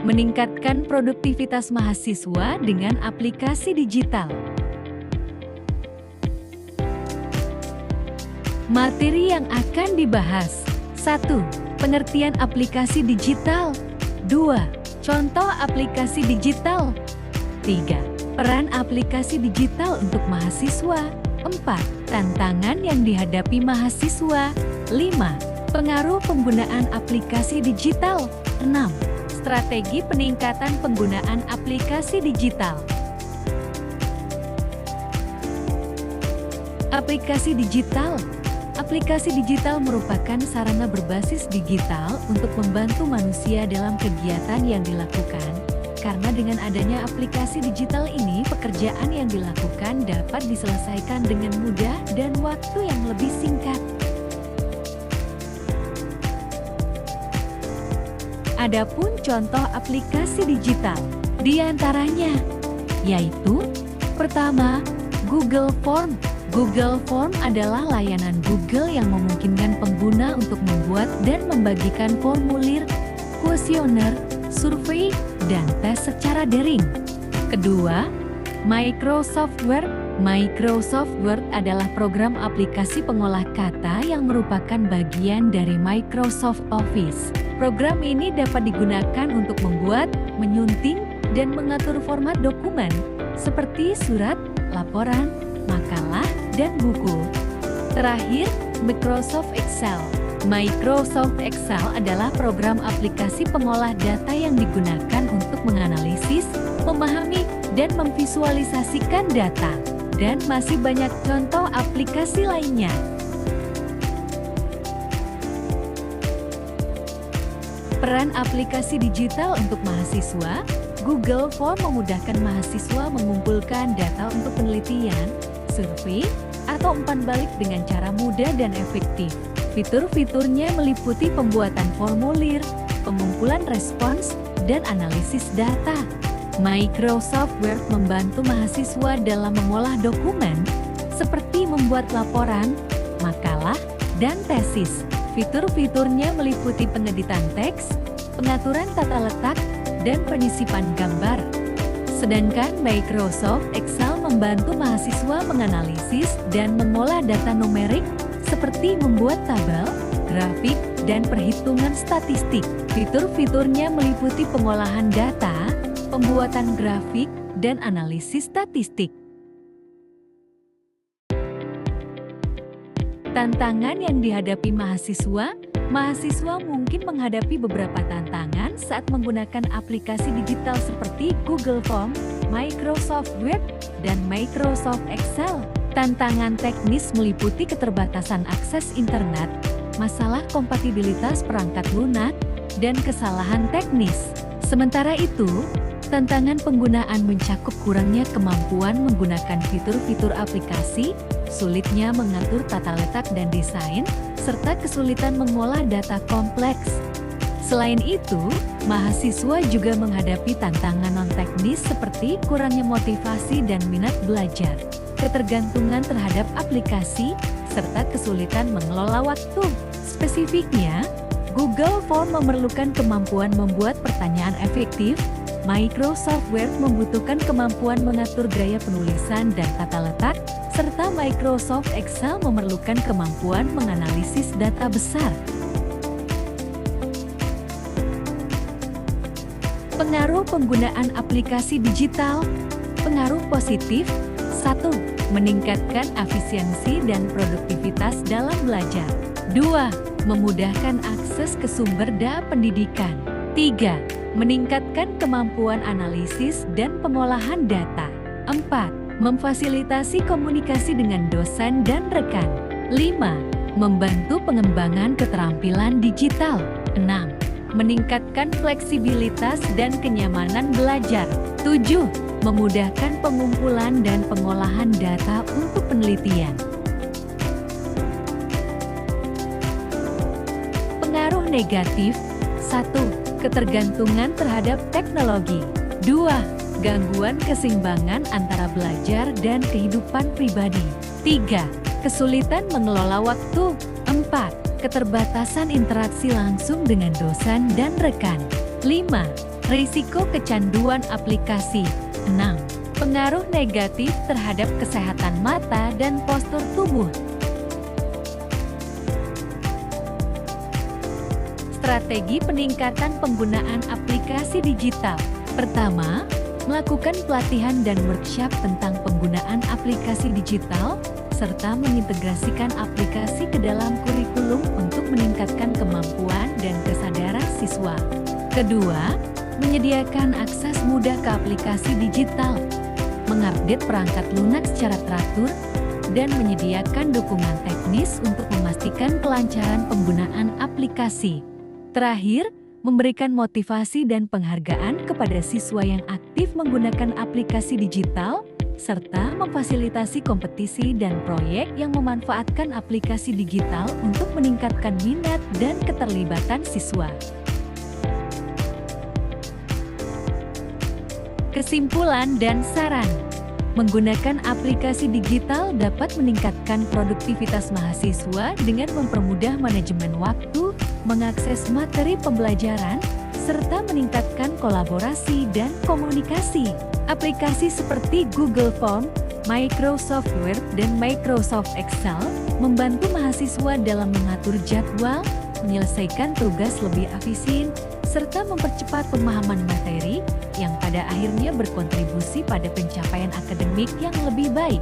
meningkatkan produktivitas mahasiswa dengan aplikasi digital. Materi yang akan dibahas. 1. Pengertian aplikasi digital. 2. Contoh aplikasi digital. 3. Peran aplikasi digital untuk mahasiswa. 4. Tantangan yang dihadapi mahasiswa. 5. Pengaruh penggunaan aplikasi digital. 6. Strategi peningkatan penggunaan aplikasi digital. Aplikasi digital. Aplikasi digital merupakan sarana berbasis digital untuk membantu manusia dalam kegiatan yang dilakukan. Karena dengan adanya aplikasi digital ini, pekerjaan yang dilakukan dapat diselesaikan dengan mudah dan waktu yang lebih singkat. Adapun contoh aplikasi digital, di antaranya yaitu: pertama, Google Form. Google Form adalah layanan Google yang memungkinkan pengguna untuk membuat dan membagikan formulir, kuesioner, survei, dan tes secara daring. Kedua, Microsoft Word. Microsoft Word adalah program aplikasi pengolah kata yang merupakan bagian dari Microsoft Office. Program ini dapat digunakan untuk membuat, menyunting, dan mengatur format dokumen seperti surat, laporan, makalah, dan buku. Terakhir, Microsoft Excel. Microsoft Excel adalah program aplikasi pengolah data yang digunakan untuk menganalisis, memahami, dan memvisualisasikan data. Dan masih banyak contoh aplikasi lainnya. Peran aplikasi digital untuk mahasiswa. Google Form memudahkan mahasiswa mengumpulkan data untuk penelitian, survei, atau umpan balik dengan cara mudah dan efektif. Fitur-fiturnya meliputi pembuatan formulir, pengumpulan respons, dan analisis data. Microsoft Word membantu mahasiswa dalam mengolah dokumen, seperti membuat laporan, makalah, dan tesis. Fitur-fiturnya meliputi pengeditan teks, pengaturan tata letak, dan penyisipan gambar. Sedangkan Microsoft Excel membantu mahasiswa menganalisis dan mengolah data numerik, seperti membuat tabel, grafik, dan perhitungan statistik. Fitur-fiturnya meliputi pengolahan data, pembuatan grafik, dan analisis statistik. Tantangan yang dihadapi mahasiswa. Mahasiswa mungkin menghadapi beberapa tantangan saat menggunakan aplikasi digital seperti Google Form, Microsoft Word, dan Microsoft Excel. Tantangan teknis meliputi keterbatasan akses internet, masalah kompatibilitas perangkat lunak, dan kesalahan teknis. Sementara itu, tantangan penggunaan mencakup kurangnya kemampuan menggunakan fitur-fitur aplikasi, sulitnya mengatur tata letak dan desain, serta kesulitan mengolah data kompleks. Selain itu, mahasiswa juga menghadapi tantangan non-teknis seperti kurangnya motivasi dan minat belajar, ketergantungan terhadap aplikasi, serta kesulitan mengelola waktu. Spesifiknya, Google Form memerlukan kemampuan membuat pertanyaan efektif, Microsoft Word membutuhkan kemampuan mengatur gaya penulisan dan tata letak, serta Microsoft Excel memerlukan kemampuan menganalisis data besar. Pengaruh penggunaan aplikasi digital. Pengaruh positif. 1. Meningkatkan efisiensi dan produktivitas dalam belajar. 2. Memudahkan akses ke sumber data pendidikan. 3. Meningkatkan kemampuan analisis dan pengolahan data. 4. Memfasilitasi komunikasi dengan dosen dan rekan. 5. Membantu pengembangan keterampilan digital. 6. Meningkatkan fleksibilitas dan kenyamanan belajar. 7. Memudahkan pengumpulan dan pengolahan data untuk penelitian. Pengaruh negatif. 1. Ketergantungan terhadap teknologi. 2. Gangguan keseimbangan antara belajar dan kehidupan pribadi. 3. Kesulitan mengelola waktu. 4. Keterbatasan interaksi langsung dengan dosen dan rekan. 5. Risiko kecanduan aplikasi. 6. Pengaruh negatif terhadap kesehatan mata dan postur tubuh. Strategi peningkatan penggunaan aplikasi digital. Pertama, melakukan pelatihan dan workshop tentang penggunaan aplikasi digital, serta mengintegrasikan aplikasi ke dalam kurikulum untuk meningkatkan kemampuan dan kesadaran siswa. Kedua, menyediakan akses mudah ke aplikasi digital, mengupdate perangkat lunak secara teratur, dan menyediakan dukungan teknis untuk memastikan kelancaran penggunaan aplikasi. Terakhir, memberikan motivasi dan penghargaan kepada siswa yang aktif menggunakan aplikasi digital, serta memfasilitasi kompetisi dan proyek yang memanfaatkan aplikasi digital untuk meningkatkan minat dan keterlibatan siswa. Kesimpulan dan saran. Menggunakan aplikasi digital dapat meningkatkan produktivitas mahasiswa dengan mempermudah manajemen waktu, mengakses materi pembelajaran, serta meningkatkan kolaborasi dan komunikasi. Aplikasi seperti Google Form, Microsoft Word, dan Microsoft Excel membantu mahasiswa dalam mengatur jadwal, menyelesaikan tugas lebih efisien, serta mempercepat pemahaman materi yang pada akhirnya berkontribusi pada pencapaian akademik yang lebih baik.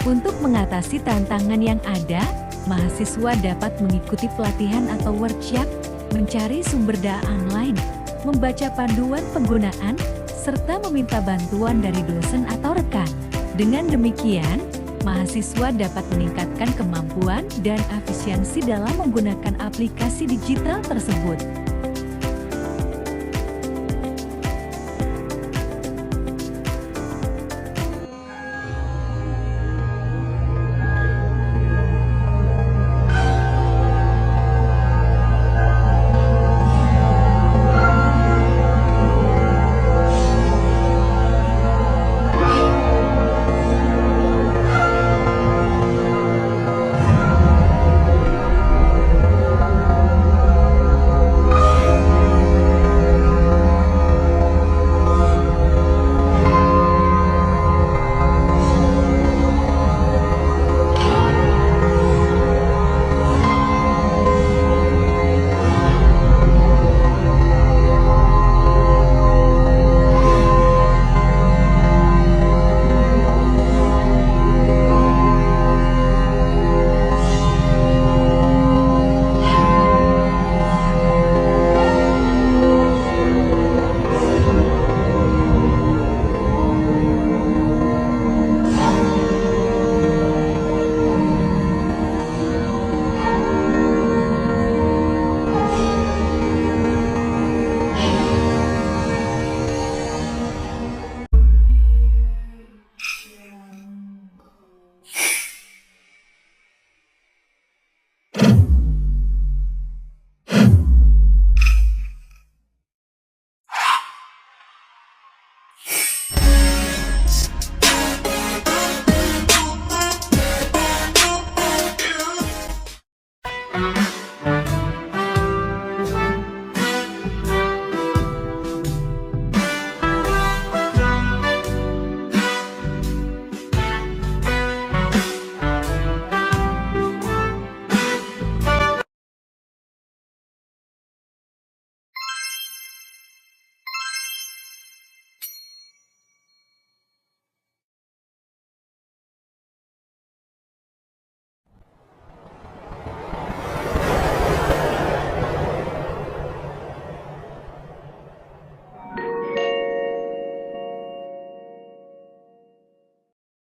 Untuk mengatasi tantangan yang ada, mahasiswa dapat mengikuti pelatihan atau workshop, mencari sumber daya online, membaca panduan penggunaan, serta meminta bantuan dari dosen atau rekan. Dengan demikian, mahasiswa dapat meningkatkan kemampuan dan efisiensi dalam menggunakan aplikasi digital tersebut.